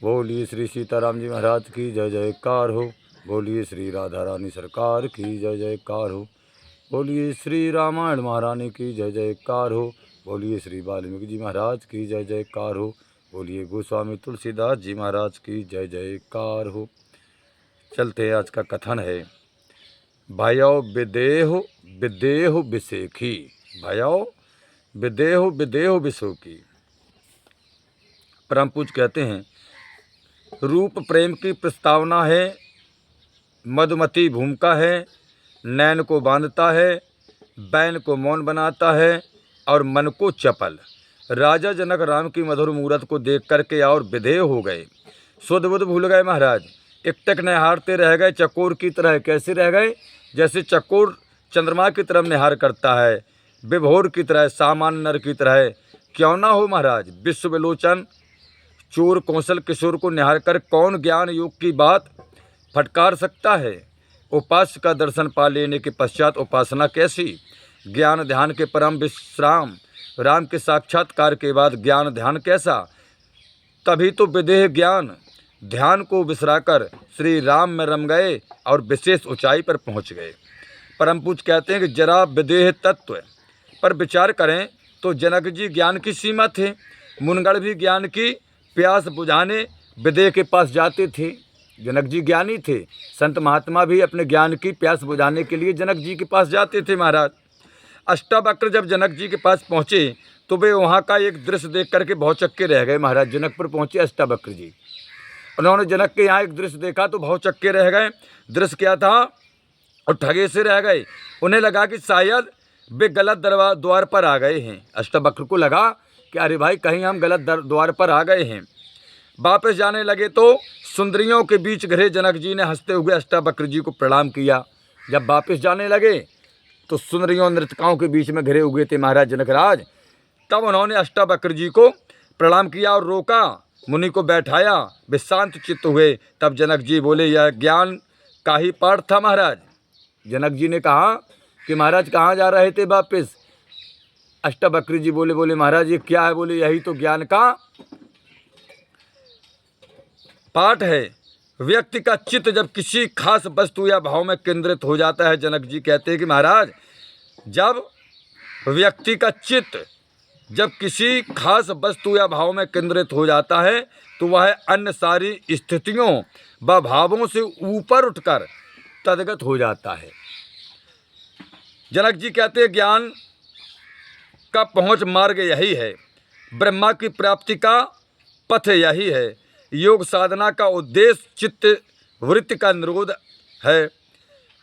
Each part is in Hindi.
बोलिए श्री सीताराम जी महाराज की जय जयकार हो। बोलिए श्री राधा रानी सरकार की जय जयकार हो। बोलिए श्री रामायण महारानी की जय जयकार हो। बोलिए श्री वाल्मीकि जी महाराज की जय जयकार हो। बोलिए गोस्वामी तुलसीदास जी महाराज की जय जयकार हो। चलते आज का कथन है भयो विदेह विदेह विसेखी। भयो विदेह विदेह विसोखी। परम पूज्य कहते हैं रूप प्रेम की प्रस्तावना है, मधुमती भूमिका है, नैन को बांधता है, बैन को मौन बनाता है और मन को चपल। राजा जनक राम की मधुर मूरत को देख करके और विधेय हो गए, सुध बुध भूल गए महाराज। एकटक निहारते रह गए चकोर की तरह। कैसे रह गए? जैसे चकोर चंद्रमा की तरफ निहार करता है, विभोर की तरह, सामान्य नर की तरह क्यों ना हो महाराज। विश्व विलोचन चोर कौशल किशोर को निहार कर कौन ज्ञान योग की बात फटकार सकता है। उपास्य का दर्शन पा लेने के पश्चात उपासना कैसी? ज्ञान ध्यान के परम विश्राम राम के साक्षात्कार के बाद ज्ञान ध्यान कैसा? तभी तो विदेह ज्ञान ध्यान को विसराकर श्री राम में रम गए और विशेष ऊंचाई पर पहुंच गए। परम पूज्य कहते हैं कि जरा विदेह तत्व पर विचार करें तो जनक जी ज्ञान की सीमा थे। मुनगढ़ भी ज्ञान की प्यास बुझाने विदेह के पास जाते थे। जनक जी ज्ञानी थे। संत महात्मा भी अपने ज्ञान की प्यास बुझाने के लिए जनक जी के पास जाते थे महाराज। अष्टावक्र जब जनक जी के पास पहुँचे तो वे वहाँ का एक दृश्य देख करके भौचक्के रह गए महाराज। जनकपुर पहुँचे अष्टावक्र जी, उन्होंने जनक के यहाँ एक दृश्य देखा तो भौचक्के रह गए। दृश्य क्या था? और ठगे से रह गए। उन्हें लगा कि शायद वे गलत द्वार पर आ गए हैं। अष्टावक्र को लगा कि अरे भाई कहीं हम गलत द्वार पर आ गए हैं। वापस जाने लगे तो सुंदरियों के बीच घिरे जनक जी ने हंसते हुए अष्टावक्र जी को प्रणाम किया। जब वापस जाने लगे तो सुंदरियों नृतकाओं के बीच में घिरे हुए थे महाराज जनकराज। तब उन्होंने अष्टावक्र जी को प्रणाम किया और रोका, मुनि को बैठाया। वे शांत चित्त हुए। तब जनक जी बोले यह ज्ञान का ही पाठ था महाराज। जनक जी ने कहा कि महाराज कहाँ जा रहे थे वापस? अष्टावक्र जी बोले महाराज ये क्या है? बोले यही तो ज्ञान का पाठ है। व्यक्ति का चित्त जब किसी खास वस्तु या भाव में केंद्रित हो जाता है, जनक जी कहते हैं कि महाराज जब व्यक्ति का चित्त जब किसी खास वस्तु या भाव में केंद्रित हो जाता है तो वह अन्य सारी स्थितियों व भावों से ऊपर उठकर तदगत हो जाता है। जनक जी कहते हैं ज्ञान का पहुंच मार्ग यही है, ब्रह्मा की प्राप्ति का पथ यही है। योग साधना का उद्देश्य चित्त वृत्ति का निरोध है।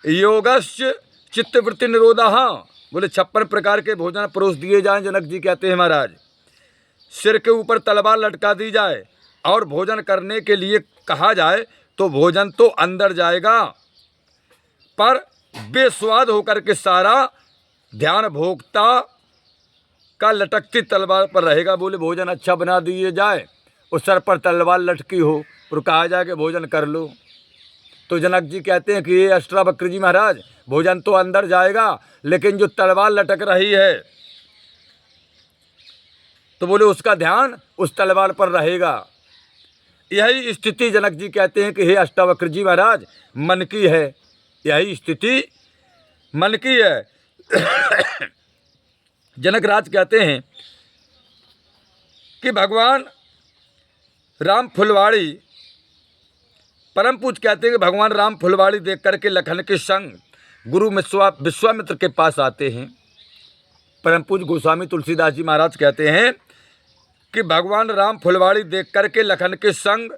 योगस्य चित्त वृत्ति निरोधः। बोले 56 प्रकार के भोजन परोस दिए जाएं। जनक जी कहते हैं महाराज सिर के ऊपर तलवार लटका दी जाए और भोजन करने के लिए कहा जाए तो भोजन तो अंदर जाएगा पर बेस्वाद होकर के सारा ध्यान भोक्ता का लटकती तलवार पर रहेगा। बोले भोजन अच्छा बना दिए जाए, उस सर पर तलवार लटकी हो और कहा जाए कि भोजन कर लो, तो जनक जी कहते हैं कि ये अष्टावक्र जी महाराज भोजन तो अंदर जाएगा लेकिन जो तलवार लटक रही है तो बोले उसका ध्यान उस तलवार पर रहेगा। यही स्थिति जनक जी कहते हैं कि हे अष्टावक्र जी महाराज मन की है। यही स्थिति मन की है। जनक राज कहते हैं कि भगवान राम फुलवाड़ी, परम पूज्य कहते हैं कि भगवान राम फुलवाड़ी देख करके लखन के संग गुरु विश्वामित्र के पास आते हैं। परम पूज्य गोस्वामी तुलसीदास जी महाराज कहते हैं कि भगवान राम फुलवाड़ी देख करके लखन के संग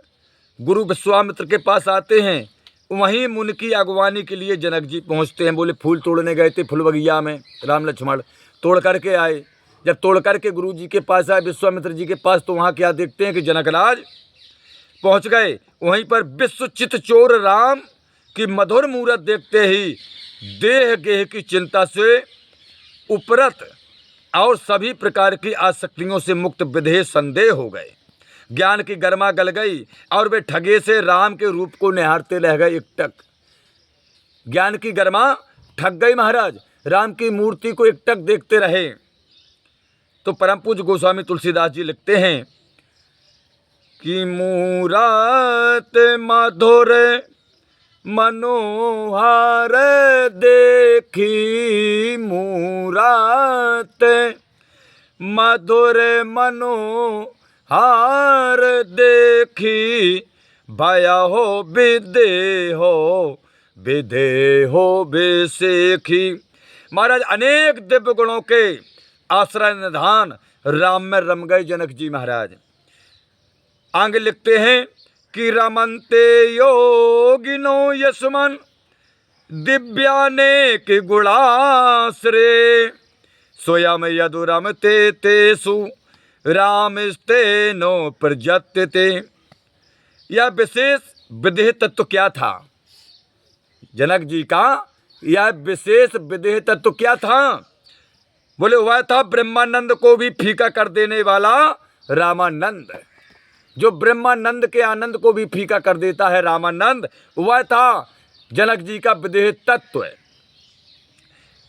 गुरु विश्वामित्र के पास आते हैं। वहीं मुनि की अगवानी के लिए जनक जी पहुंचते हैं। बोले फूल तोड़ने गए थे फूल बगिया में, राम लक्ष्मण तोड़ करके आए। जब तोड़ करके गुरु जी के पास आए विश्वामित्र जी के पास तो वहाँ क्या देखते हैं कि जनकराज पहुँच गए। वहीं पर विश्वचित चोर राम की मधुर मूरत देखते ही देह गेह की चिंता से उपरत और सभी प्रकार की आसक्तियों से मुक्त विधेय संदेह हो गए। ज्ञान की गर्मा गल गई और वे ठगे से राम के रूप को निहारते रह गए एकटक। ज्ञान की गर्मा ठग गई महाराज, राम की मूर्ति को एकटक देखते रहे। तो परम पूज्य गोस्वामी तुलसीदास जी लिखते हैं कि मूरत मधुर मनोहर देखी, मूरत मधुर मनोहर देखी, भया हो विदेहो विदेहो बेसेखी। महाराज अनेक दिव्य गुणों के आश्रय निधान राम में रम गए जनक जी महाराज। आगे लिखते हैं कि रमनते योगिनो यशमन दिव्यानेक गुणाश्रे, स्वयं यदु रमते तेसु रामस्तेनो प्रजत्यते। यह विशेष विदेह तत्व क्या था? जनक जी का यह विशेष विदेह तत्व क्या था? बोले वह था ब्रह्मानंद को भी फीका कर देने वाला रामानंद। जो ब्रह्मानंद के आनंद को भी फीका कर देता है रामानंद, वह था जनक जी का विदेह तत्व।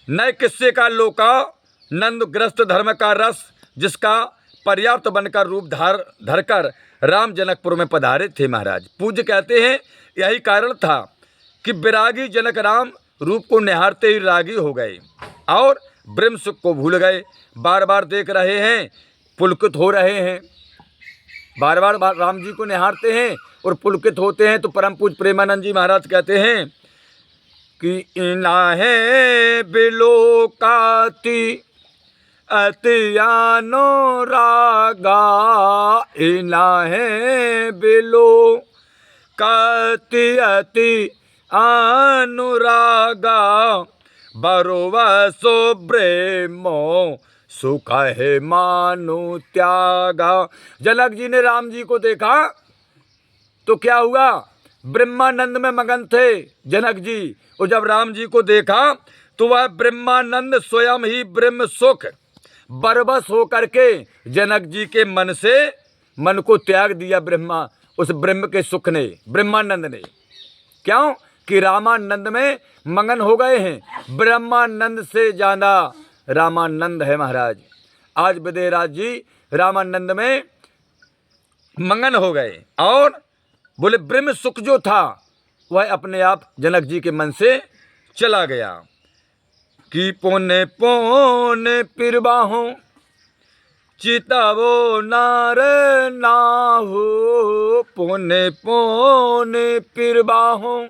नए किस्से का लोकानंद ग्रस्त धर्म का रस, जिसका पर्याप्त बनकर रूप धरकर राम जनकपुर में पधारे थे महाराज। पूज्य कहते हैं यही कारण था कि विरागी जनक राम रूप को निहारते ही रागी हो गए और ब्रह्म सुख को भूल गए। बार बार देख रहे हैं, पुलकित हो रहे हैं, बार बार राम जी को निहारते हैं और पुलकित होते हैं। तो परम पूज्य प्रेमानंद जी महाराज कहते हैं कि इनाहे बिलोकाति अतियानो रागा, इनाहे बिलोकाति अति अनुरागा, बरोवसो ब्रह्मो सुख है मानु त्यागा। जनक जी ने राम जी को देखा तो क्या हुआ? ब्रह्मानंद में मगन थे जनक जी, और जब राम जी को देखा तो वह ब्रह्मानंद स्वयं ही ब्रह्म सुख बरबस हो करके जनक जी के मन को त्याग दिया ब्रह्मा, उस ब्रह्म के सुख ने, ब्रह्मानंद ने। क्यों? कि रामानंद में मगन हो गए हैं। ब्रह्मानंद से ज्यादा रामानंद है महाराज। आज विदेहराज जी रामानंद में मगन हो गए और बोले ब्रह्म सुख जो था वह अपने आप जनक जी के मन से चला गया। कि पौने पौने पिरबाहों चितावो नार नाहो, पौने पौने पिरबाहों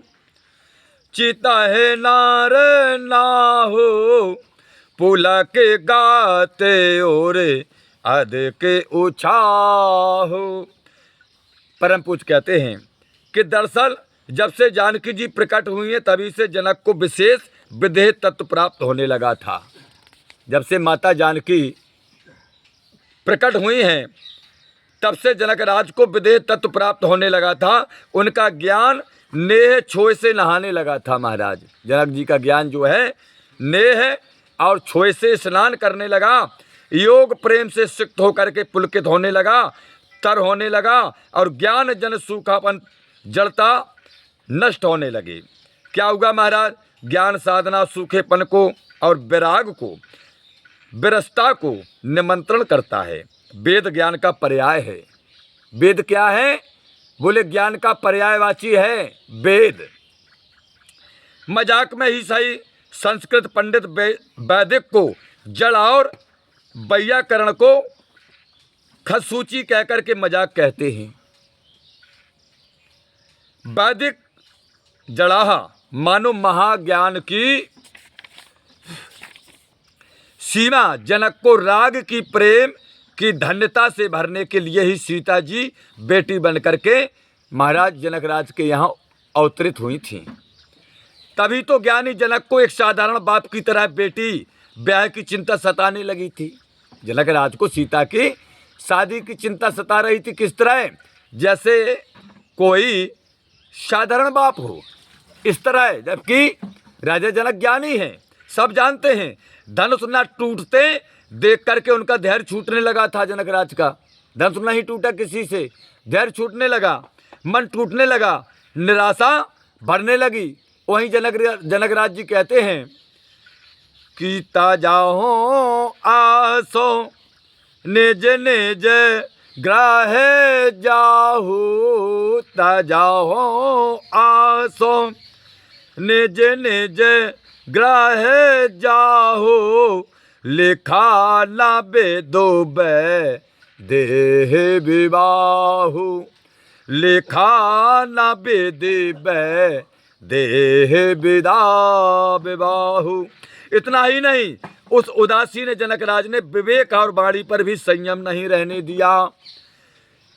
चिता है नार नाहो, पुला के गाते और अध के उछाहो। परम पूज्य कहते हैं कि दरअसल जब से जानकी जी प्रकट हुई हैं तभी से जनक को विशेष विदेह तत्व प्राप्त होने लगा था। जब से माता जानकी प्रकट हुई हैं तब से जनक राज को विदेह तत्व प्राप्त होने लगा था। उनका ज्ञान नेह छोए से नहाने लगा था महाराज। जनक जी का ज्ञान जो है नेह और छोए से स्नान करने लगा। योग प्रेम से सिक्त होकर के पुलकित होने लगा, तर होने लगा और ज्ञान जन सूखापन जड़ता नष्ट होने लगे। क्या हुआ महाराज? ज्ञान साधना सूखेपन को और विराग को, विरसता को निमंत्रण करता है। वेद ज्ञान का पर्याय है। वेद क्या है? बोले ज्ञान का पर्यायवाची है वेद। मजाक में ही सही संस्कृत पंडित वैदिक को जड़ और वैयाकरण को खसूची कहकर के मजाक कहते हैं। वैदिक जड़ाहा मानो महाज्ञान की सीमा जनक को राग की प्रेम की धन्यता से भरने के लिए ही सीता जी बेटी बनकर के महाराज जनक राज के यहाँ अवतरित हुई थीं। तभी तो ज्ञानी जनक को एक साधारण बाप की तरह बेटी ब्याह की चिंता सताने लगी थी। जनक राज को सीता की शादी की चिंता सता रही थी। किस तरह? जैसे कोई साधारण बाप हो, इस तरह। जबकि राजा जनक ज्ञानी हैं, सब जानते हैं। धनुष न टूटते देख करके उनका धैर्य छूटने लगा था जनक राज का। धनुष नहीं टूटा किसी से, धैर्य छूटने लगा, मन टूटने लगा, निराशा भरने लगी। वहीं जनक राज जी कहते हैं कि ताजाओ आसो निज निज ग्रह जाहु तजाहो आसो, निज निज ग्रह जाहु लिखा न बेदो देह विवाहु, लिखा न बेदे देह विदा विवाहु। इतना ही नहीं, उस उदासी ने जनकराज ने विवेक और वाणी पर भी संयम नहीं रहने दिया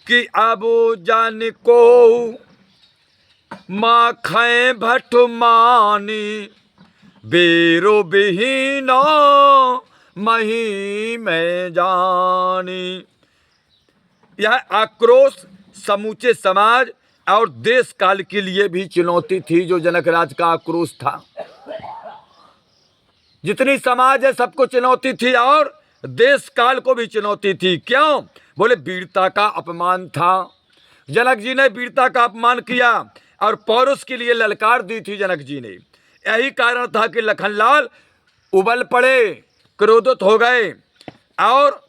कि अब जान को माखै भट मानी, बेरो बिहीनो मही में जानी। यह आक्रोश समूचे समाज और देश काल के लिए भी चुनौती थी। जो जनकराज का आक्रोश था, जितनी समाज है सबको चुनौती थी और देश काल को भी चुनौती थी। क्यों? बोले वीरता का अपमान था। जनक जी ने वीरता का अपमान किया और पौरुष के लिए ललकार दी थी जनक जी ने। यही कारण था कि लखनलाल उबल पड़े, क्रोधित हो गए और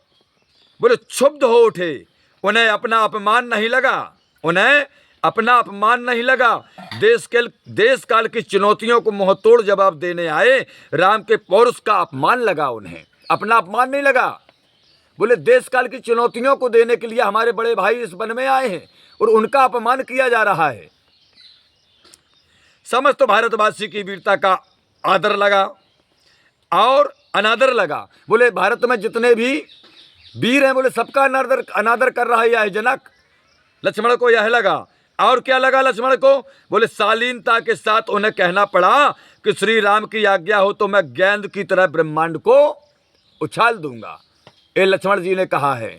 बोले क्षुब्ध हो उठे। उन्हें अपना अपमान नहीं लगा, उन्हें अपना अपमान नहीं लगा। देश काल की चुनौतियों को मुंहतोड़ जवाब देने आए। राम के पौरुष का अपमान लगा, उन्हें अपना अपमान नहीं लगा। बोले देश काल की चुनौतियों को देने के लिए हमारे बड़े भाई इस वन में आए हैं और उनका अपमान किया जा रहा है। समस्त भारतवासी की वीरता का आदर लगा और अनादर लगा। बोले भारत में जितने भी वीर हैं, बोले सबका अनादर कर रहा है यह जनक। लक्ष्मण को यह लगा। और क्या लगा लक्ष्मण को? बोले शालीनता के साथ उन्हें कहना पड़ा कि श्री राम की आज्ञा हो तो मैं गेंद की तरह ब्रह्मांड को उछाल दूंगा। ये लक्ष्मण जी ने कहा है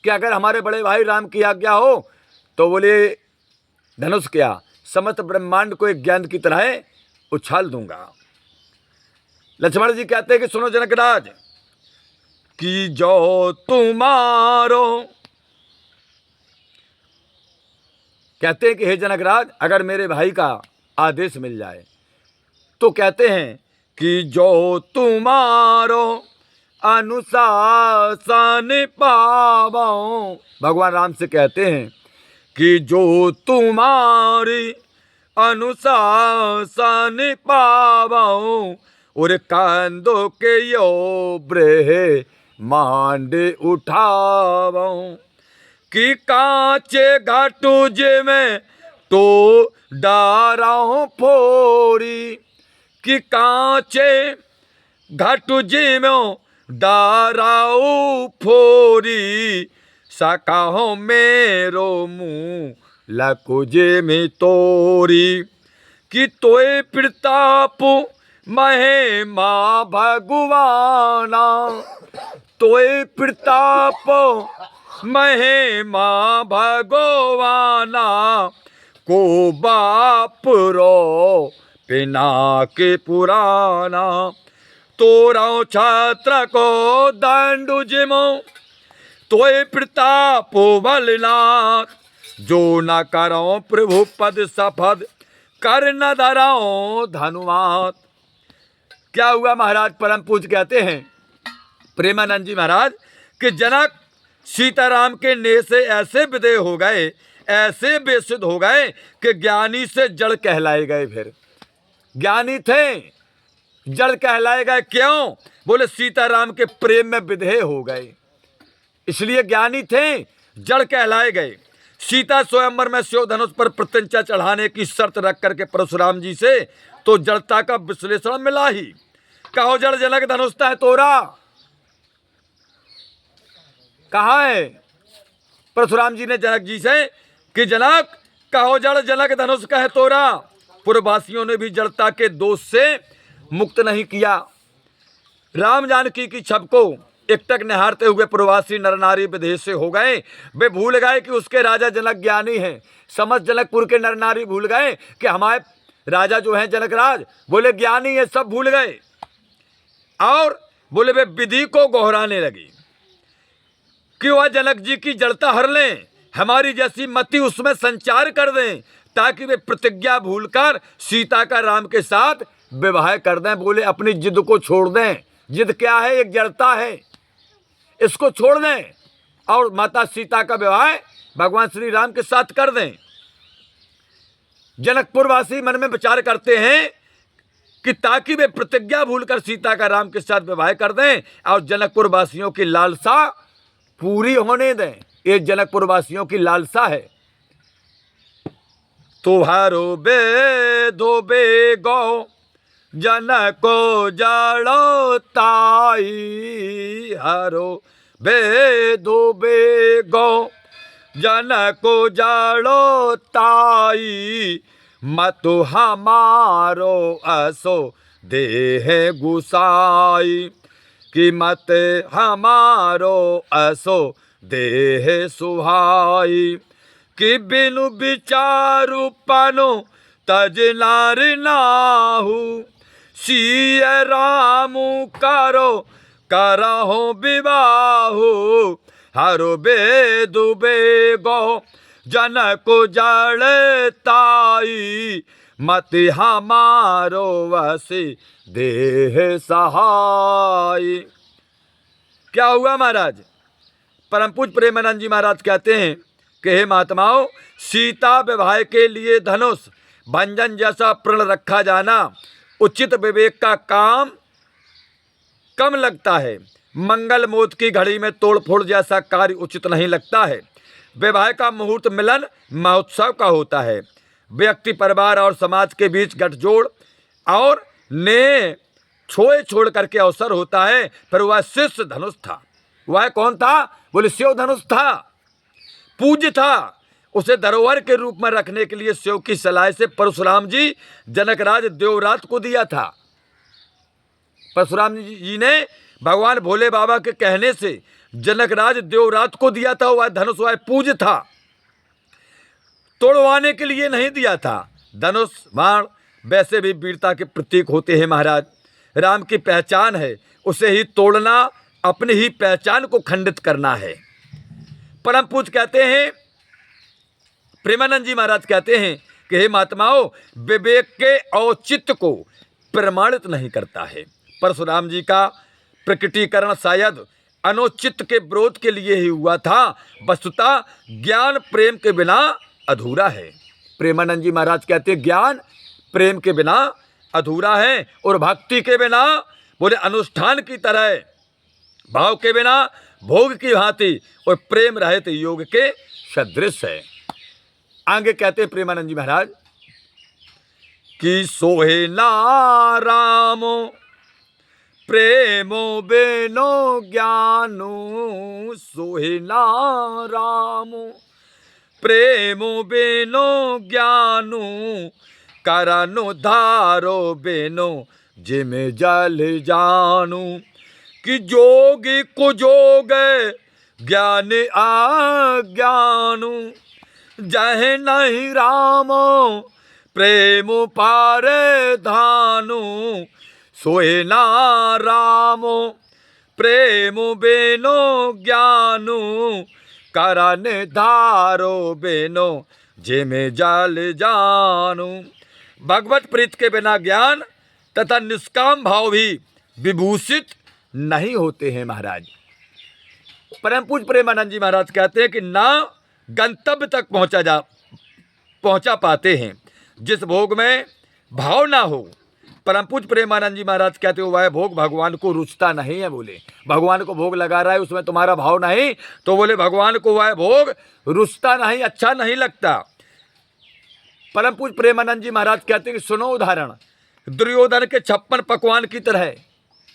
कि अगर हमारे बड़े भाई राम की आज्ञा हो तो बोले धनुष क्या, समस्त ब्रह्मांड को एक गेंद की तरह उछाल दूंगा। लक्ष्मण जी कहते हैं कि सुनो जनकराज, कि जो तुम्हारो, कहते हैं कि हे जनकराज अगर मेरे भाई का आदेश मिल जाए तो कहते हैं कि जो तुम्हारो अनुशासन पावो। भगवान राम से कहते हैं कि जो तुम्हारी अनुशासन पावो, और कांदो के यो ब्रेह मांडे उठावो। कि कांचे घाटू जे में तो डाराओ फोरी, कि कांचे घाटू जी में डाराओ फोरी, सकाहो मेरो मुँह लकुजे में तोरी। कि तोय प्रताप महे माँ भगवाना, तोय प्रताप महे माँ भगवाना, को बाप रो पिना के पुराना। तोरा छात्र को दंडु जिमो, तोय प्रताप बलनाथ, जो न करो प्रभु पद सफद, कर न धराओ धनुमात। क्या हुआ महाराज? परम पूज्य कहते हैं प्रेमानंद जी महाराज कि जनक सीताराम के नेह से ऐसे विदेह हो गए, ऐसे बेसुध हो गए कि ज्ञानी से जड़ कहलाए गए। फिर ज्ञानी थे, जड़ कहलाए गए। क्यों? बोले सीताराम के प्रेम में विदेह हो गए, इसलिए ज्ञानी थे, जड़ कहलाए गए। सीता स्वयंवर में शिव धनुष पर प्रत्यंचा चढ़ाने की शर्त रख करके परशुराम जी से तो जड़ता का विश्लेषण मिला ही। कहो जड़ जनक धनुषता है तोरा, कहा है परशुराम जी ने जनक जी से कि जनक कहो जड़ जनक धनुष का है तोरा। पूर्ववासियों ने भी जड़ता के दोष से मुक्त नहीं किया। राम जानकी की छब को एकटक निहारते हुए प्रवासी नर नारी विदेश से हो गए। वे भूल गए कि उसके राजा जनक ज्ञानी हैं। समस्त जनकपुर के नर नारी भूल गए कि हमारे राजा जो हैं जनकराज बोले ज्ञानी है, सब भूल गए। और बोले वे विधि को गोहराने लगी कि वह जनक जी की जड़ता हर लें, हमारी जैसी मति उसमें संचार कर दें, ताकि वे प्रतिज्ञा भूलकर सीता का राम के साथ विवाह कर दें। बोले अपनी जिद को छोड़ दें। जिद क्या है? एक जड़ता है, इसको छोड़ दें और माता सीता का विवाह भगवान श्री राम के साथ कर दें। जनकपुरवासी मन में विचार करते हैं कि ताकि वे प्रतिज्ञा भूलकर सीता का राम के साथ विवाह कर दें और जनकपुरवासियों की लालसा पूरी होने दें। ये जनकपुरवासियों की लालसा है। तुहारो बेदो बेगो जनको जाड़ो ताई, हारो बेदो बेगो जनको जाड़ो ताई, मतु हमारो असो देह गुसाई, कि मत हमारो असो देह सुहाई, कि बिनु विचारु पनो तज नार नाहू, सिय रामु करो करहो विवाहु, हरो बेदु बेगो जनको जड़ ताई, मति हमारो वसी देह सहाय। क्या हुआ महाराज? परम पूज्य प्रेमानंद जी महाराज कहते हैं कि हे महात्माओं, सीता विवाह के लिए धनुष भंजन जैसा प्रण रखा जाना उचित विवेक का काम कम लगता है। मंगल मोद की घड़ी में तोड़फोड़ जैसा कार्य उचित नहीं लगता है। विवाह का मुहूर्त मिलन महोत्सव का होता है। व्यक्ति, परिवार और समाज के बीच गठजोड़ और ने छोए छोड़ करके अवसर होता है। फिर वह शिष्य धनुष था। वह कौन था? बोले शिव धनुष था, पूज्य था। उसे धरोहर के रूप में रखने के लिए शिव की सलाह से परशुराम जी जनकराज देवरात को दिया था। परशुराम जी ने भगवान भोले बाबा के कहने से जनकराज देवरात को दिया था। वह धनुष वह पूज्य था, तोड़वाने के लिए नहीं दिया था। धनुष बाण वैसे भी वीरता के प्रतीक होते हैं महाराज। राम की पहचान है, उसे ही तोड़ना अपनी ही पहचान को खंडित करना है। परम पूज्य कहते हैं, प्रेमानंद जी महाराज कहते हैं कि हे महात्माओं, विवेक के औचित्य को प्रमाणित नहीं करता है। परशुराम जी का प्रकटीकरण शायद अनुचित के विरोध के लिए ही हुआ था। वस्तुतः ज्ञान प्रेम के बिना अधूरा है। प्रेमानंद जी महाराज कहते हैं ज्ञान प्रेम के बिना अधूरा है, और भक्ति के बिना बोले अनुष्ठान की तरह, भाव के बिना भोग की भांति, और प्रेम रहित योग के सदृश है। आगे कहते हैं प्रेमानंद जी महाराज कि सोहे ना रामो प्रेमो बेनो ज्ञानो, सोहे ना रामो प्रेमो बेनो ज्ञानो, करनु धारो बेनो जिमे जल जानू, कि जोगी कुजोग ज्ञान अज्ञानु, जह नहीं रामो प्रेम पारे धानु, सोए ना रामो प्रेम बेनो ज्ञानु, करन धारो बेनो जिमे जल जानू। भगवत प्रीत के बिना ज्ञान तथा निष्काम भाव भी विभूषित नहीं होते हैं महाराज। परम पूज्य प्रेमानंद जी महाराज कहते हैं कि ना गंतव्य तक पहुंचा पाते हैं जिस भोग में भाव ना हो। परम पूज्य प्रेमानंद जी महाराज कहते हो वह भोग भगवान को रुचता नहीं है। बोले भगवान को भोग लगा रहा है, उसमें तुम्हारा भाव नहीं, तो बोले भगवान को वह भोग रुचता नहीं, अच्छा नहीं लगता। परम पूज्य प्रेमानंद जी महाराज कहते हैं कि सुनो उदाहरण, दुर्योधन के 56 पकवान की तरह।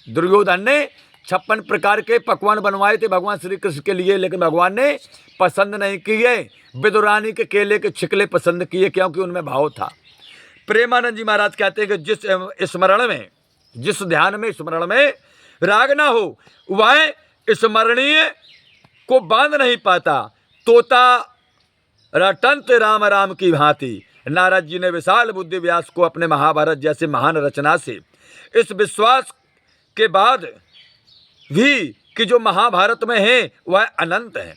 दुर्योधन ने 56 प्रकार के पकवान बनवाए थे भगवान श्री कृष्ण के लिए, लेकिन भगवान ने पसंद नहीं किए। विदुरानी के केले के छिकले पसंद किए, क्योंकि उनमें भाव था। प्रेमानंद जी महाराज कहते हैं कि जिस स्मरण में, जिस ध्यान में, स्मरण में राग ना हो, वह स्मरणीय को बांध नहीं पाता। तोता रटंत राम राम की भांति नारद जी ने विशाल बुद्धि व्यास को अपने महाभारत जैसे महान रचना से इस विश्वास के बाद भी कि जो महाभारत में है वह अनंत है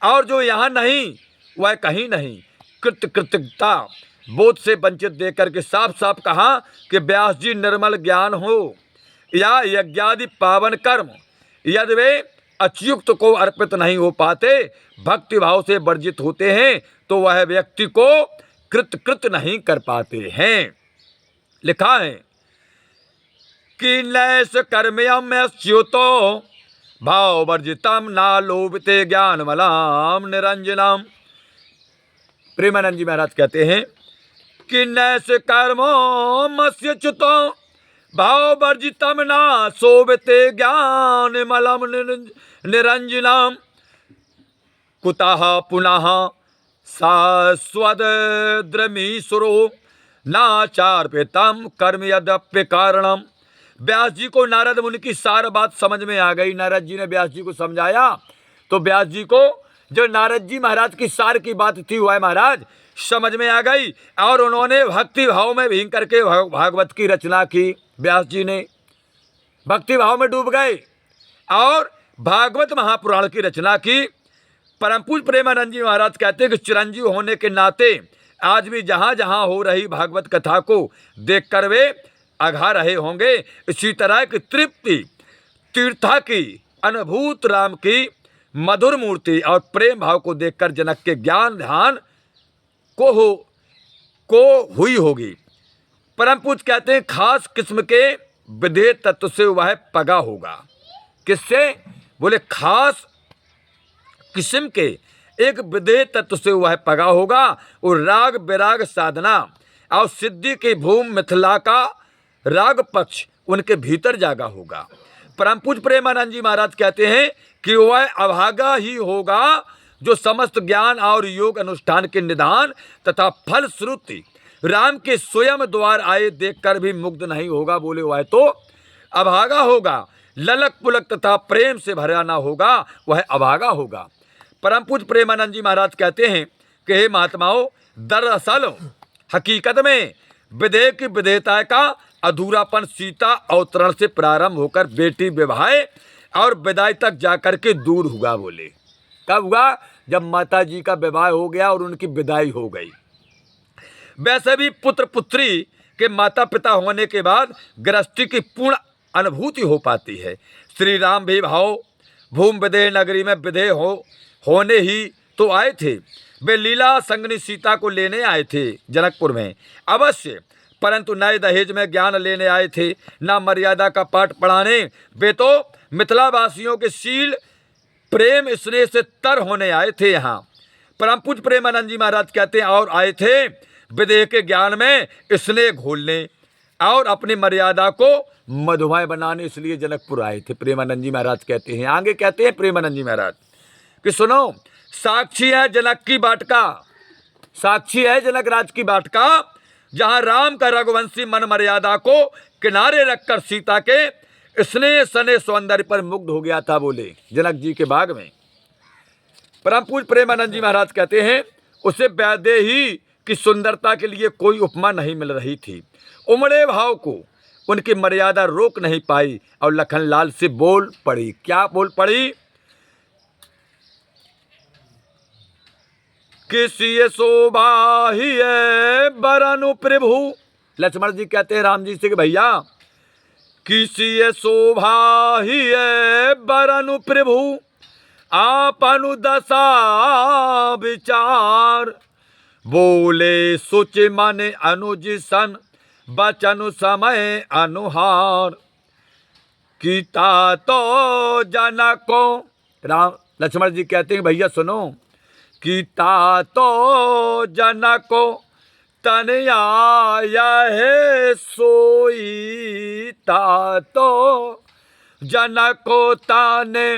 और जो यहाँ नहीं वह कहीं नहीं, कृतकृतज्ञता बोध से वंचित देकर के साफ साफ कहा कि व्यास जी निर्मल ज्ञान हो या यज्ञादि पावन कर्म यदि वे अच्युत को अर्पित नहीं हो पाते, भक्ति भाव से वर्जित होते हैं, तो वह व्यक्ति को कृत नहीं कर पाते हैं। लिखा है कि नैस कर्मयम अच्युतो भाव वर्जितम ना लोभते ज्ञान मलाम निरंजनम। प्रेमानंद जी महाराज कहते हैं कि नैस कर्मोमस्यच्युतो भाव वर्जितम ना शोभते ज्ञान मलम निरंजनम कुतः पुनः शाश्वद्रमीश्वरो नाचार्पितम कर्म यद्यप्य कारणम। व्यास जी को नारद मुनि की सारी बात समझ में आ गई। नारद जी ने व्यास जी को समझाया तो व्यास जी को जो नारद जी महाराज की सार की बात थी वह महाराज समझ में आ गई, और उन्होंने भक्ति भाव में भींग करके भागवत की रचना की। व्यास जी ने भक्ति भाव में डूब गए और भागवत महापुराण की रचना की। परम पूज्य प्रेमानंद जी महाराज कहते हैं कि चिरंजीव होने के नाते आज भी जहाँ जहाँ हो रही भागवत कथा को देखकर वे अघा रहे होंगे। इसी तरह की तृप्ति तीर्था की अनुभूत राम की मधुर मूर्ति और प्रेम भाव को देखकर जनक के ज्ञान ध्यान को हुई होगी। परम पूज्य कहते हैं खास किस्म के विधेय तत्व से वह पगा होगा। किससे? बोले खास किस्म के एक विधेय तत्व से वह पगा होगा, और राग विराग साधना और सिद्धि की भूमि मिथिला का राग पक्ष उनके भीतर जागा होगा। परम पूज्य प्रेमानंद जी महाराज कहते हैं कि वह अभागा ही होगा जो समस्त ज्ञान और योग अनुष्ठान के निदान तथा फल श्रुति राम के स्वयं द्वार आए देखकर भी मुग्ध नहीं होगा। बोले वह तो अभागा होगा, ललक पुलक तथा प्रेम से भरा ना होगा, वह अभागा होगा। परम पूज्य प्रेमानंद जी महाराज कहते हैं कि हे महात्माओं, दरअसल हकीकत में विधेय की विधेयता का अधूरापन सीता अवतरण से प्रारंभ होकर बेटी विवाह और विदाई तक जाकर के दूर हुआ। बोले कब हुआ? जब माता जी का विवाह हो गया और उनकी विदाई हो गई। वैसे भी पुत्र पुत्री के माता पिता होने के बाद गृहस्थी की पूर्ण अनुभूति हो पाती है। श्री राम भी भाव भूमि विदेह नगरी में विदेह होने ही तो आए थे। वे लीला संगनी सीता को लेने आए थे जनकपुर में अवश्य, परंतु नए दहेज में ज्ञान लेने आए थे, ना मर्यादा का पाठ पढ़ाने। वे तो मिथिला वासियों के शील प्रेम स्नेह से तर होने आए थे यहाँ। परम पूज्य प्रेमानंद जी महाराज कहते हैं और आए थे विदेह के ज्ञान में स्नेह घोलने और अपनी मर्यादा को मधुमय बनाने, इसलिए जनकपुर आए थे। प्रेमानंद जी महाराज कहते हैं, आगे कहते हैं प्रेमानंद जी महाराज कि सुनो, साक्षी है जनक की बाटका, साक्षी है जनक राज की बाटका, जहां राम का रघुवंशी मन मर्यादा को किनारे रखकर सीता के स्नेह सने सौंदर्य पर मुग्ध हो गया था। बोले जनक जी के बाग में। परम पूज्य प्रेमानंद जी महाराज कहते हैं उसे वैदेही की सुंदरता के लिए कोई उपमा नहीं मिल रही थी। उमड़े भाव को उनकी मर्यादा रोक नहीं पाई और लखनलाल से बोल पड़ी। क्या बोल पड़ी? किसी शोभा ही है बरनु प्रभु। लक्ष्मण जी कहते हैं राम जी से कि भैया किसी शोभा ही है बरनु प्रभु, आप अनुदशा विचार। बोले सोच माने अनुज सन बचनु समय अनुहार। कीता तो जनको, राम लक्ष्मण जी कहते हैं भैया सुनो, कीता तो जनको तन आया है सोई, ता तो जनको ताने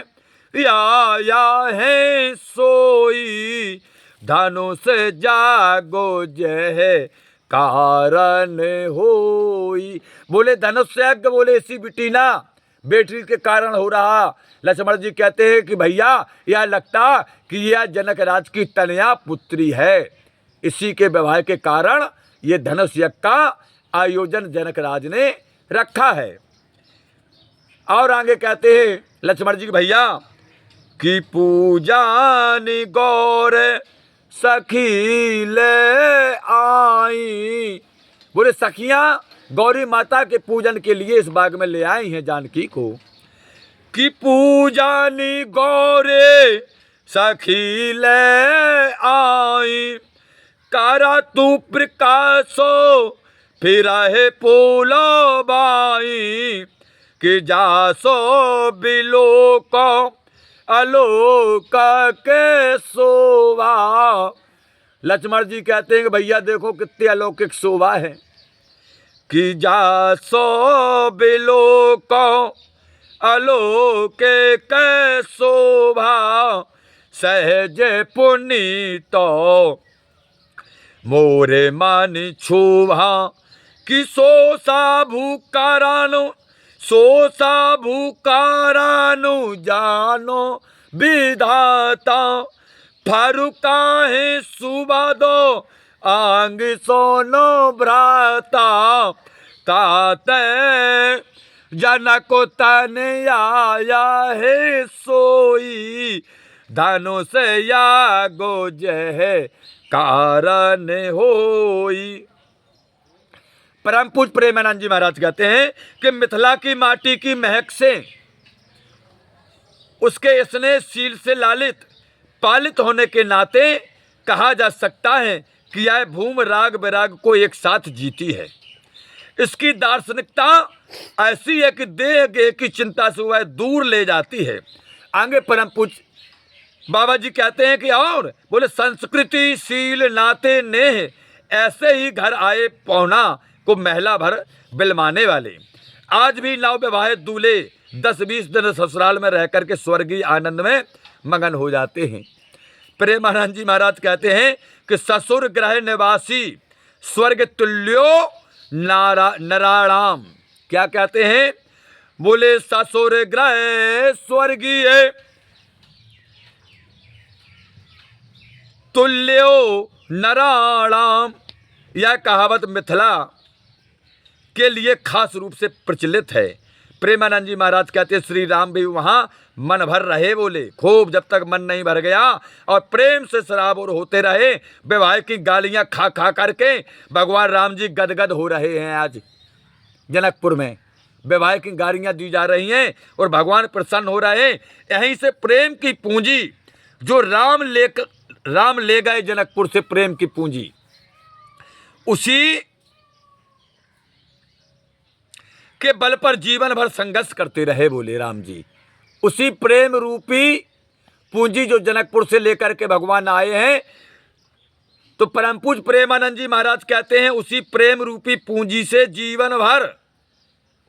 आया है सोई, धनुष जागो जय कारण होई। बोले धनुष यज्ञ, बोले इसी बिटीना बेटी के कारण हो रहा। लक्ष्मण जी कहते हैं कि भैया यह लगता कि यह जनक राज की तनया पुत्री है, इसी के विवाह के कारण ये धनुष यज्ञ का आयोजन जनक राज ने रखा है। और आगे कहते हैं लक्ष्मण जी भैया कि पूजा नि गौर सखी ले आई। बोले सखियां गौरी माता के पूजन के लिए इस बाग में ले आई हैं जानकी को। कि पूजानी गौरे सखी ले आई, कारा तू प्रकाशो फिर है पोलो बाई, कि जासो बिलोक आलोक के शोभा। लक्ष्मण जी कहते हैं कि भैया देखो कितनी अलौकिक शोभा है, कि जासो बिलोक आलोक के शोभा, सहज पुनीत मोरे मानि छुभा, कि सोसा भूकारानु सोसा भूकारानु जानो विधाता, फरुका है सुबादो आंग सोनो भ्राता, ताते जनक तन आया है सोई, धनु से यागो जय कारण होई। परम पूज्य प्रेमानंद जी महाराज कहते हैं कि मिथिला की माटी की महक से, उसके स्नेहशील से लालित पालित होने के नाते कहा जा सकता है कि यह भूमि राग विराग को एक साथ जीती है। इसकी दार्शनिकता ऐसी है कि देह गेह की चिंता से वह दूर ले जाती है। आगे परम पूज्य बाबा जी कहते हैं कि और बोले संस्कृति शील नाते नेह, ऐसे ही घर आए पौना को महिला भर बिलमाने वाले। आज भी नव विवाहित दूल्हे 10-20 दिन ससुराल में रह करके स्वर्गीय आनंद में मगन हो जाते हैं। प्रेमानंद जी महाराज कहते हैं कि ससुर ग्रह निवासी स्वर्ग तुल्यो नराणाम। क्या कहते हैं? बोले ससुर ग्रह स्वर्गीय तुल्यो नराणाम। यह कहावत मिथिला के लिए खास रूप से प्रचलित है। प्रेमानंद जी महाराज कहते हैं श्री राम भी वहां मन भर रहे, बोले खूब, जब तक मन नहीं भर गया और प्रेम से सराबोर होते रहे। विवाह की गालियां खा खा करके भगवान राम जी गदगद हो रहे हैं। आज जनकपुर में विवाह की गालियां दी जा रही हैं और भगवान प्रसन्न हो रहे हैं। यहीं से प्रेम की पूंजी जो राम ले गए जनकपुर से, प्रेम की पूंजी, उसी के बल पर जीवन भर संघर्ष करते रहे, बोले राम जी। उसी प्रेम रूपी पूंजी जो जनकपुर से लेकर के भगवान आए हैं, तो परम पूज्य प्रेमानंद जी महाराज कहते हैं उसी प्रेम रूपी पूंजी से जीवन भर,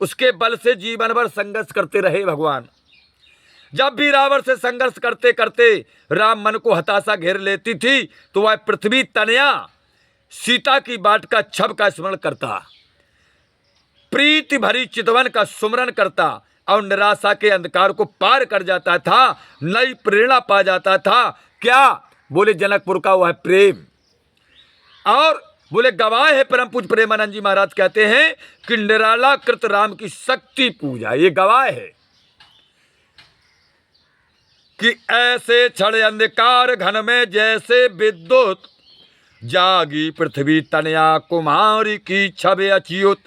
उसके बल से जीवन भर संघर्ष करते रहे भगवान। जब भी रावण से संघर्ष करते करते राम मन को हताशा घेर लेती थी, तो वह पृथ्वी तनया सीता की बाट का छब का स्मरण करता, प्रीति भरी चितवन का सुमरन करता और निराशा के अंधकार को पार कर जाता था, नई प्रेरणा पा जाता था। क्या? बोले जनकपुर का वह प्रेम। और बोले गवाह है परम पूज्य प्रेमानंद जी महाराज कहते हैं कि निराला कृत राम की शक्ति पूजा, ये गवाह है कि ऐसे छड़ अंधकार घन में जैसे विद्युत, जागी पृथ्वी तनया कुमारी की छब अच्युत,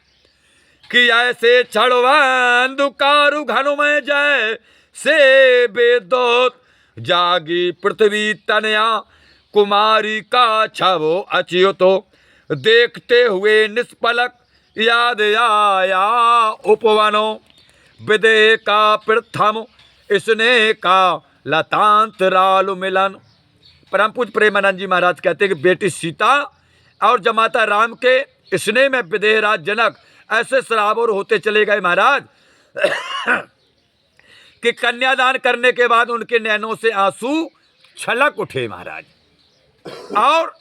कि ऐसे छड़वा अंधकार घन में जैसे विद्युत, जागी पृथ्वी तनया कुमारी का छबो अच्युत, देखते हुए निष्पलक याद आया उपवनो, विदेह का प्रथम स्नेह का लतांतरालु मिलन। परम पूज्य प्रेमानंद जी महाराज कहते हैं कि बेटी सीता और जमाता राम के स्नेह में विदेहराज जनक ऐसे सराबोर होते चले गए महाराज कि कन्यादान करने के बाद उनके नैनों से आंसू छलक उठे महाराज। और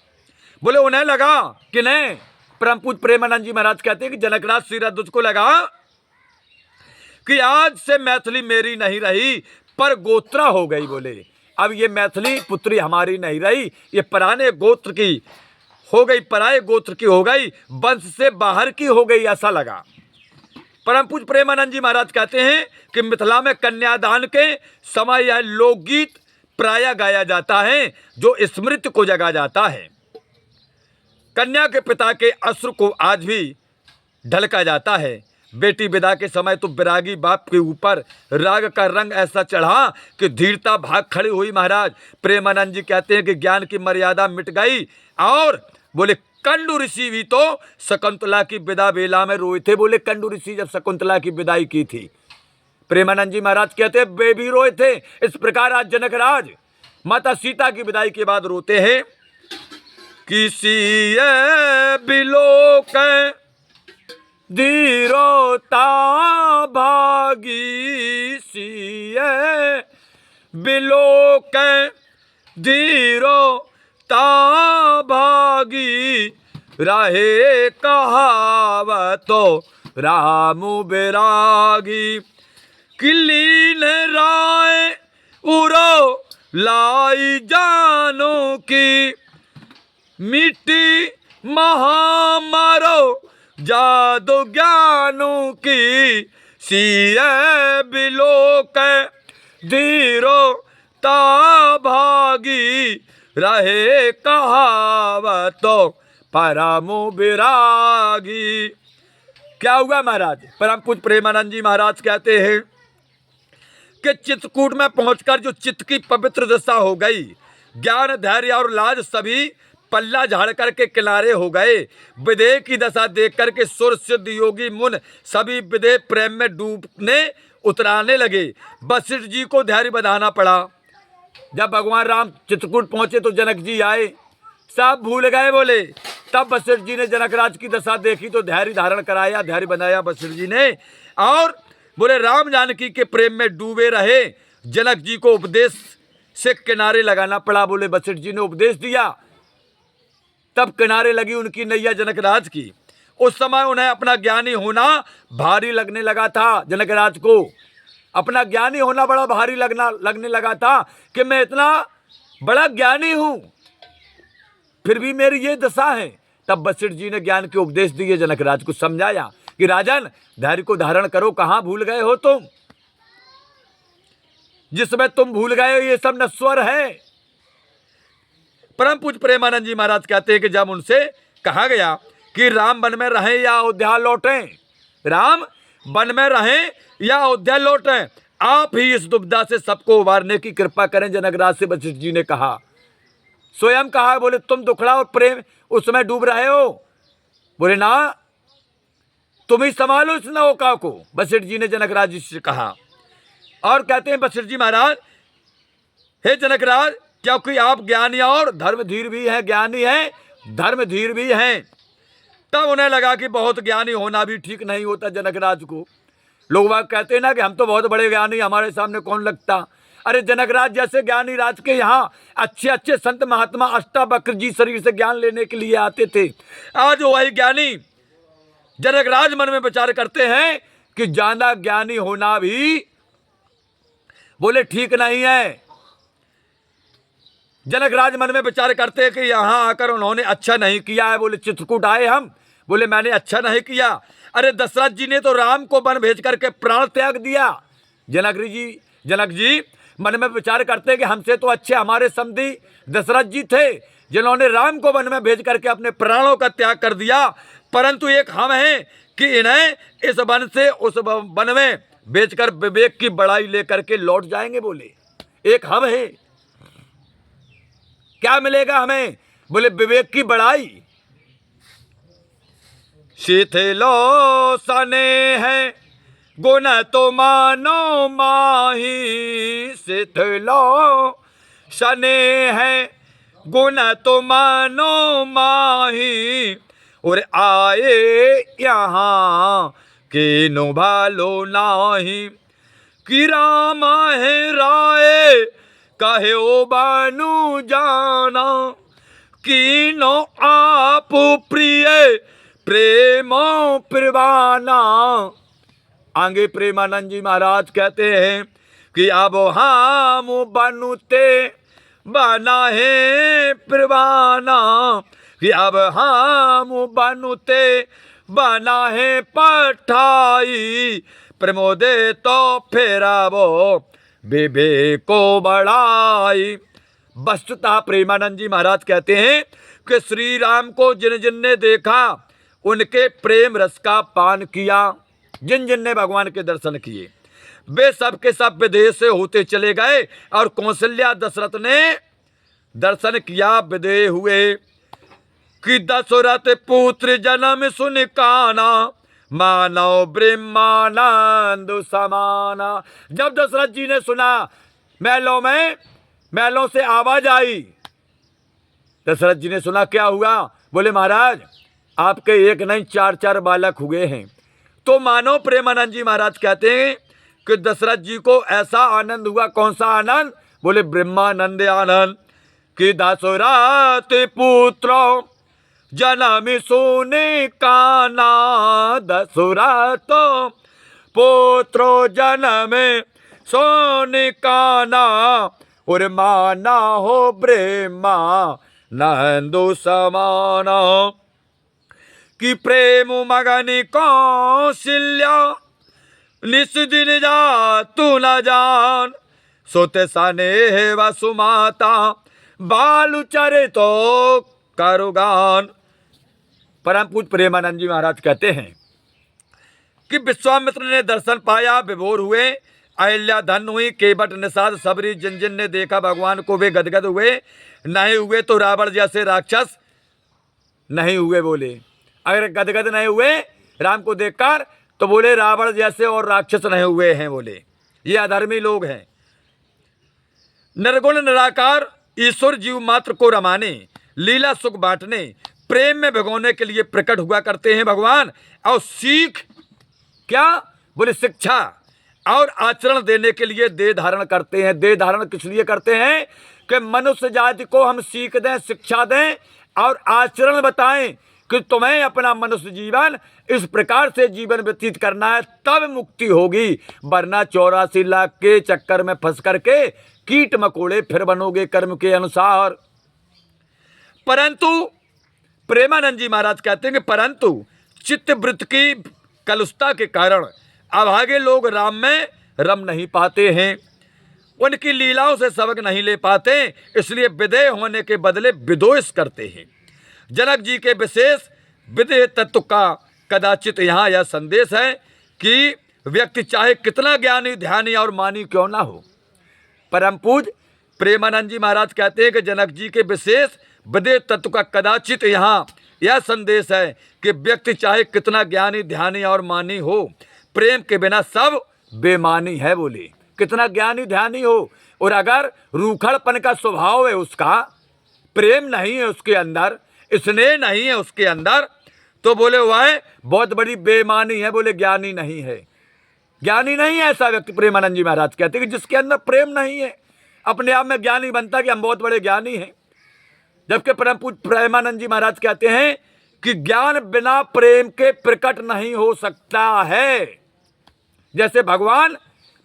बोले उन्हें लगा कि नहीं, परम पूज्य प्रेमानंद जी महाराज कहते हैं कि जनकराज श्री रद्दुज को लगा कि आज से मैथिली मेरी नहीं रही पर गोत्रा हो गई। बोले अब ये मैथिली पुत्री हमारी नहीं रही, ये पुराने गोत्र की हो गई, पराये गोत्र की हो गई, वंश से बाहर की हो गई, ऐसा लगा। परम पूज्य प्रेमानंद जी महाराज कहते हैं कि मिथिला में कन्यादान के समय यह लोकगीत प्रायः गाया जाता है जो स्मृति को जगा जाता है। कन्या के पिता के अश्रु को आज भी ढलका जाता है। बेटी विदा के समय तो विरागी बाप के ऊपर राग का रंग ऐसा चढ़ा कि धीरता भाग खड़ी हुई। महाराज प्रेमानंद जी कहते हैं कि ज्ञान की मर्यादा मिट गई और बोले कंडू ऋषि भी तो शकुंतला की विदा बेला में रोए थे। बोले कंडू ऋषि जब शकुंतला की विदाई की थी, प्रेमानंद जी महाराज कहते वे भी रोए थे। इस प्रकार आज जनकराज माता सीता की विदाई के बाद रोते हैं। किसी बिलोक धीरोता भागी, सिए बिलोक धीरोता भागी, रहे कहावतो राम बैरागी। किलीन राय उरो लाई जानो की, मिट्टी महामारो जादू ज्ञानों की, सिए बिलोक धीरो ता भागी, रहे कहावतो परम विरागी। क्या हुआ महाराज? परम पूज्य प्रेमानंद जी महाराज कहते हैं कि चित्रकूट में पहुंचकर जो चित्त की पवित्र दशा हो गई, ज्ञान धैर्य और लाज सभी पल्ला झाड़ करके किनारे हो गए। विदेह की दशा देख करके सुर सिद्ध योगी मुन सभी विदेह प्रेम में डूबने उतराने लगे। वशिष्ठ जी को धैर्य बंधाना पड़ा। जब भगवान राम चित्रकूट पहुंचे तो जनक जी आए, सब भूल गए बोले। तब वशिष्ठ जी ने जनकराज की दशा देखी तो धैर्य धारण कराया, धैर्य बनाया वशिष्ठ जी ने, और बोले राम जानकी के प्रेम में डूबे रहे। जनक जी को उपदेश से किनारे लगाना पड़ा। बोले वशिष्ठ जी ने उपदेश दिया, तब किनारे लगी उनकी नैया जनकराज की। उस समय उन्हें अपना ज्ञानी होना भारी लगने लगा था। जनकराज को अपना ज्ञानी होना बड़ा भारी लगने लगा था कि मैं इतना बड़ा ज्ञानी हूं, फिर भी मेरी ये दशा है। तब वशिष्ठ जी ने ज्ञान के उपदेश दिए, जनकराज को समझाया कि राजन धैर्य को धारण करो, कहां भूल गए हो तुम? जिसमें तुम भूल गए हो ये सब नश्वर है। परम पूज्य प्रेमानंद जी महाराज कहते हैं कि जब उनसे कहा गया कि राम वन में रहें या अयोध्या लौटें, राम वन में रहें या अयोध्या लौटें, आप ही इस दुविधा से सबको उबारने की कृपा करें। जनकराज से वशिष्ठ जी ने कहा, स्वयं कहा। बोले तुम दुखड़ा और प्रेम उसमें डूब रहे हो। बोले ना, तुम ही संभालो इस नौका को। वशिष्ठ जी ने जनकराज जी से कहा। और कहते हैं वशिष्ठ जी महाराज, हे जनकराज, क्योंकि आप ज्ञानी और धर्मधीर भी हैं, ज्ञानी हैं धर्मधीर भी हैं। तब उन्हें लगा कि बहुत ज्ञानी होना भी ठीक नहीं होता जनकराज को। लोग बाग कहते हैं ना कि हम तो बहुत बड़े ज्ञानी, हमारे सामने कौन लगता। अरे जनकराज जैसे ज्ञानी राज के यहाँ अच्छे अच्छे संत महात्मा अष्टावक्र जी शरीर से ज्ञान लेने के लिए आते थे। आज वही ज्ञानी जनकराज मन में विचार करते हैं कि ज्यादा ज्ञानी होना भी बोले ठीक नहीं है। जनकराज मन में विचार करते हैं कि यहाँ आकर उन्होंने अच्छा नहीं किया है। बोले चित्रकूट आए हम, बोले मैंने अच्छा नहीं किया। अरे दशरथ जी ने तो राम को वन भेज करके प्राण त्याग दिया। जनक जी मन में विचार करते हैं कि हमसे तो अच्छे हमारे समधी दशरथ जी थे, जिन्होंने राम को वन में भेज करके अपने प्राणों का त्याग कर दिया। परंतु एक हम हैं कि इन्हें इस वन से उस वन में बेचकर विवेक की बड़ाई लेकर के लौट जाएंगे। बोले एक हम हैं, क्या मिलेगा हमें? बोले विवेक की बड़ाई। शिथिलो सने है गुण तो मानो माही, शिथिलो सने है गुण तो मानो माही, और आए यहाँ के नो भालो नाही, कि राम है राय कहे ओ बानु जाना, कीनो आप प्रिय प्रेमो प्रवाना। आगे प्रेमानंद जी महाराज कहते हैं कि अब हम बनुते बना है प्रवाना, कि अब हम बनुते बना है पठाई, प्रमोदे तो फेरा वो विवेको बढ़ाई। वस्तुतः प्रेमानंद जी महाराज कहते हैं कि श्री राम को जिन जिन ने देखा उनके प्रेम रस का पान किया। जिन जिन ने भगवान के दर्शन किए वे सब के सब विदेह से होते चले गए और कौशल्या दशरथ ने दर्शन किया, विदेह हुए कि दशरथ पुत्र जन्म सुन काना मानव ब्रह्मानंद समाना। जब दशरथ जी ने सुना महलों से आवाज आई, दशरथ जी ने सुना, क्या हुआ? बोले महाराज आपके एक नहीं 4 बालक हुए हैं। तो मानो प्रेमानंद जी महाराज कहते हैं कि दशरथ जी को ऐसा आनंद हुआ। कौन सा आनंद? बोले ब्रह्मानंद आनंद कि दशरथ पुत्र जन्म सोने काना, दशरथ पुत्र जन्म सोने काना और माना हो ब्रह्मा नंदो समाना कि प्रेम मगन कौशल्या निस दिन जा तू न जान, सोते सने वसुमाता बालु चरे तो करुगान। परम पूज्य प्रेमानंद जी महाराज कहते हैं कि विश्वामित्र ने दर्शन पाया, विभोर हुए, अहिल्या धन हुई, केवट निषाद सबरी जिन जिन ने देखा भगवान को वे गदगद हुए। नहीं हुए तो रावण जैसे राक्षस नहीं हुए। बोले अगर गदगद नहीं हुए राम को देखकर तो बोले रावण जैसे और राक्षस नहीं हुए हैं। बोले ये अधर्मी लोग हैं। निर्गुण निराकार ईश्वर जीव मात्र को रमाने, लीला सुख बांटने, प्रेम में भिगोने के लिए प्रकट हुआ करते हैं भगवान। और सीख क्या? बोले शिक्षा और आचरण देने के लिए देह धारण करते हैं। देह धारण किस लिए करते हैं? कि मनुष्य जाति को हम सीख दें, शिक्षा दें और आचरण बताएं कि तुम्हें अपना मनुष्य जीवन इस प्रकार से जीवन व्यतीत करना है, तब मुक्ति होगी। वरना 84 लाख के चक्कर में फंस करके कीट मकोड़े फिर बनोगे कर्म के अनुसार। परंतु प्रेमानंद जी महाराज कहते हैं कि परंतु चित्तवृत्ति की कलुषता के कारण अभागे लोग राम में रम नहीं पाते हैं, उनकी लीलाओं से सबक नहीं ले पाते, इसलिए विदेह होने के बदले विद्वेष करते हैं। जनक जी के विशेष विदेह तत्व का कदाचित यहाँ यह संदेश है कि व्यक्ति चाहे कितना ज्ञानी ध्यानी और मानी क्यों ना हो। परम पूज्य प्रेमानंद जी महाराज कहते हैं कि जनक जी के विशेष विदेह तत्व का कदाचित यहाँ यह संदेश है कि व्यक्ति चाहे कितना ज्ञानी ध्यानी और मानी हो, प्रेम के बिना सब बेमानी है। बोले कितना ज्ञानी ध्यानी हो और अगर रूखड़पन का स्वभाव है, उसका प्रेम नहीं है उसके अंदर, स्नेह नहीं है उसके अंदर, तो बोले वह बहुत बड़ी बेमानी है। बोले ज्ञानी नहीं है, ज्ञानी नहीं है ऐसा व्यक्ति। प्रेमानंद जी महाराज कहते हैं कि जिसके अंदर प्रेम नहीं है अपने आप में ज्ञानी बनता कि हम बहुत बड़े ज्ञानी हैं। जबकि परम पूज्य प्रेमानंद जी महाराज कहते हैं कि ज्ञान बिना प्रेम के प्रकट नहीं हो सकता है। जैसे भगवान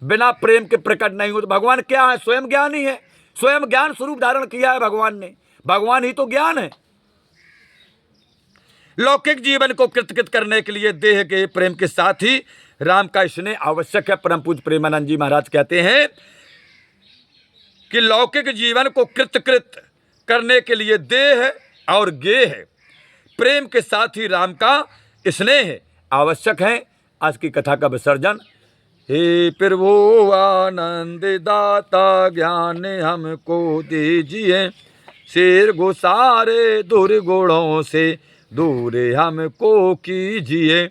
बिना प्रेम के प्रकट नहीं हो, तो भगवान क्या है? स्वयं ज्ञान ही है, स्वयं ज्ञान स्वरूप धारण किया है भगवान ने, भगवान ही तो ज्ञान है। लौकिक जीवन को कृतकृत करने के लिए देह के प्रेम के साथ ही राम का स्नेह आवश्यक है। परम पूज्य प्रेमानंद जी महाराज कहते हैं कि लौकिक जीवन को कृतकृत करने के लिए देह और गेह प्रेम के साथ ही राम का स्नेह आवश्यक है। आज की कथा का विसर्जन। हे प्रभु आनंद दाता ज्ञान हमको दीजिए, शेर गुसारे दुर्गुणों से दूर हमको कीजिए,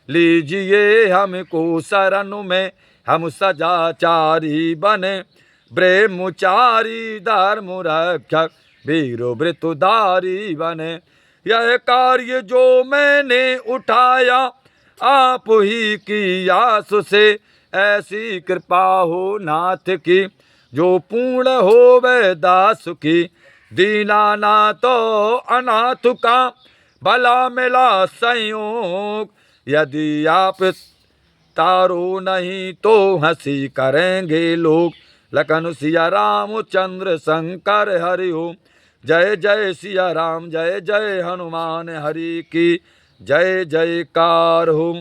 लीजिए हमको शरण में हम सदाचारी बने, ब्रह्मचारी धर्म रक्षक वीरो वृतधारी बने। यह कार्य जो मैंने उठाया आप ही की आस से, ऐसी कृपा हो नाथ की जो पूर्ण हो वह दास की, दीनानाथ तो अनाथ का भला मिला संयोग, यदि आप तारो नहीं तो हंसी करेंगे लोग। लखन सिया राम चंद्र शंकर हरि ओम। जय जय सिया राम, जय जय हनुमान हरि की जय जयकार हो।